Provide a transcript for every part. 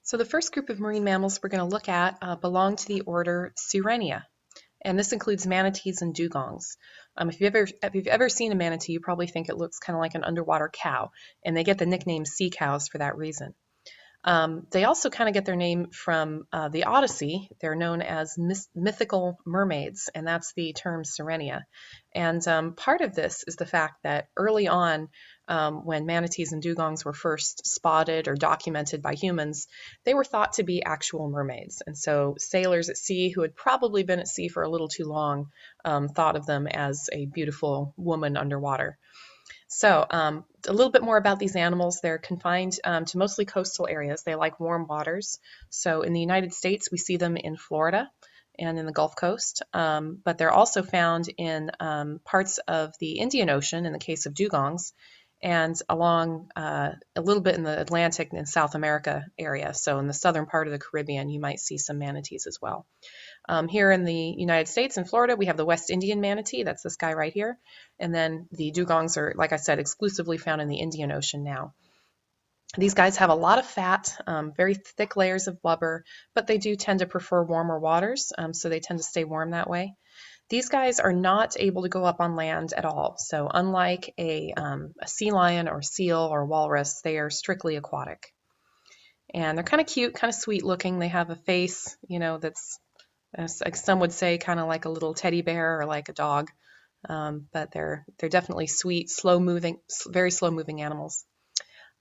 So the first group of marine mammals we're going to look at belong to the order Sirenia, and this includes manatees and dugongs. If you've ever seen a manatee, you probably think it looks kind of like an underwater cow, and they get the nickname sea cows for that reason. They also kind of get their name from the Odyssey. They're known as mythical mermaids, and that's the term Sirenia. And part of this is the fact that early on, when manatees and dugongs were first spotted or documented by humans, they were thought to be actual mermaids. And so sailors at sea who had probably been at sea for a little too long thought of them as a beautiful woman underwater. So, a little bit more about these animals. They're confined to mostly coastal areas. They like warm waters. So, in the United States, we see them in Florida and in the Gulf Coast, but they're also found in parts of the Indian Ocean in the case of dugongs, and along a little bit in the Atlantic and South America area. So, in the southern part of the Caribbean, you might see some manatees as well. Here in the United States, in Florida, we have the West Indian manatee. That's this guy right here. And then the dugongs are, like I said, exclusively found in the Indian Ocean now. These guys have a lot of fat, very thick layers of blubber, but they do tend to prefer warmer waters, so they tend to stay warm that way. These guys are not able to go up on land at all. So unlike a sea lion or seal or walrus, they are strictly aquatic. And they're kind of cute, kind of sweet looking. They have a face, that's like some would say, kind of like a little teddy bear or like a dog, but they're definitely sweet, slow-moving, very slow-moving animals.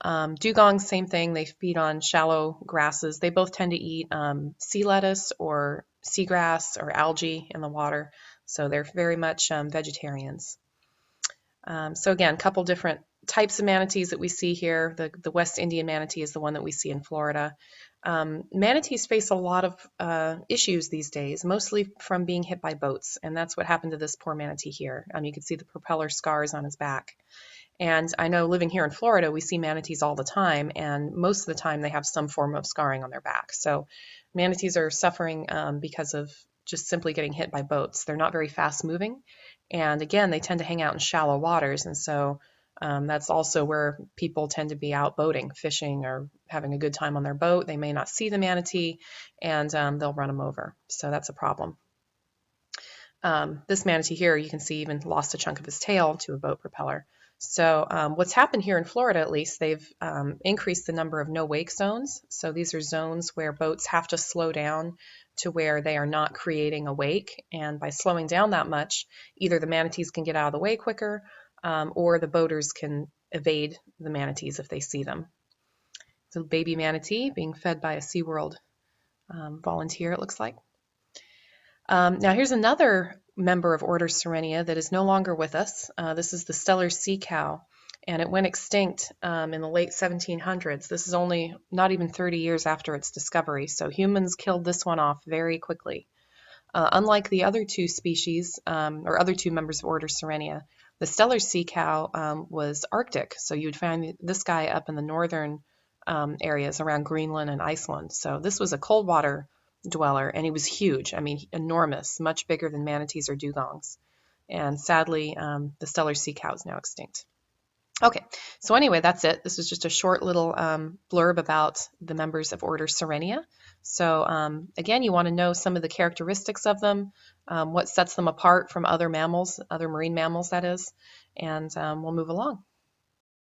Dugongs, same thing. They feed on shallow grasses. They both tend to eat sea lettuce or seagrass or algae in the water, so they're very much vegetarians. So again, a couple different types of manatees that we see here. The West Indian manatee is the one that we see in Florida. Manatees face a lot of issues these days, mostly from being hit by boats, and that's what happened to this poor manatee here. You can see the propeller scars on his back. And I know living here in Florida, we see manatees all the time, and most of the time they have some form of scarring on their back. So manatees are suffering because of just simply getting hit by boats. They're not very fast moving, and again, they tend to hang out in shallow waters, and so that's also where people tend to be out boating, fishing, or having a good time on their boat. They may not see the manatee, and they'll run them over. So that's a problem. This manatee here, you can see, even lost a chunk of his tail to a boat propeller. So what's happened here in Florida, at least, they've increased the number of no-wake zones. So these are zones where boats have to slow down to where they are not creating a wake. And by slowing down that much, either the manatees can get out of the way quicker, or the boaters can evade the manatees if they see them. So baby manatee being fed by a SeaWorld volunteer, it looks like. Now here's another member of Order Sirenia that is no longer with us. This is the Steller sea cow, and it went extinct in the late 1700s. This is only not even 30 years after its discovery, so humans killed this one off very quickly. Unlike the other two species, or other two members of Order Sirenia, the Steller sea cow was Arctic, so you'd find this guy up in the northern areas around Greenland and Iceland. So this was a cold water dweller, and he was huge. I mean, enormous, much bigger than manatees or dugongs. And sadly, the Steller sea cow is now extinct. Okay, so anyway, that's it. This is just a short little blurb about the members of Order Sirenia. So again, you want to know some of the characteristics of them, what sets them apart from other mammals, other marine mammals, that is, and we'll move along.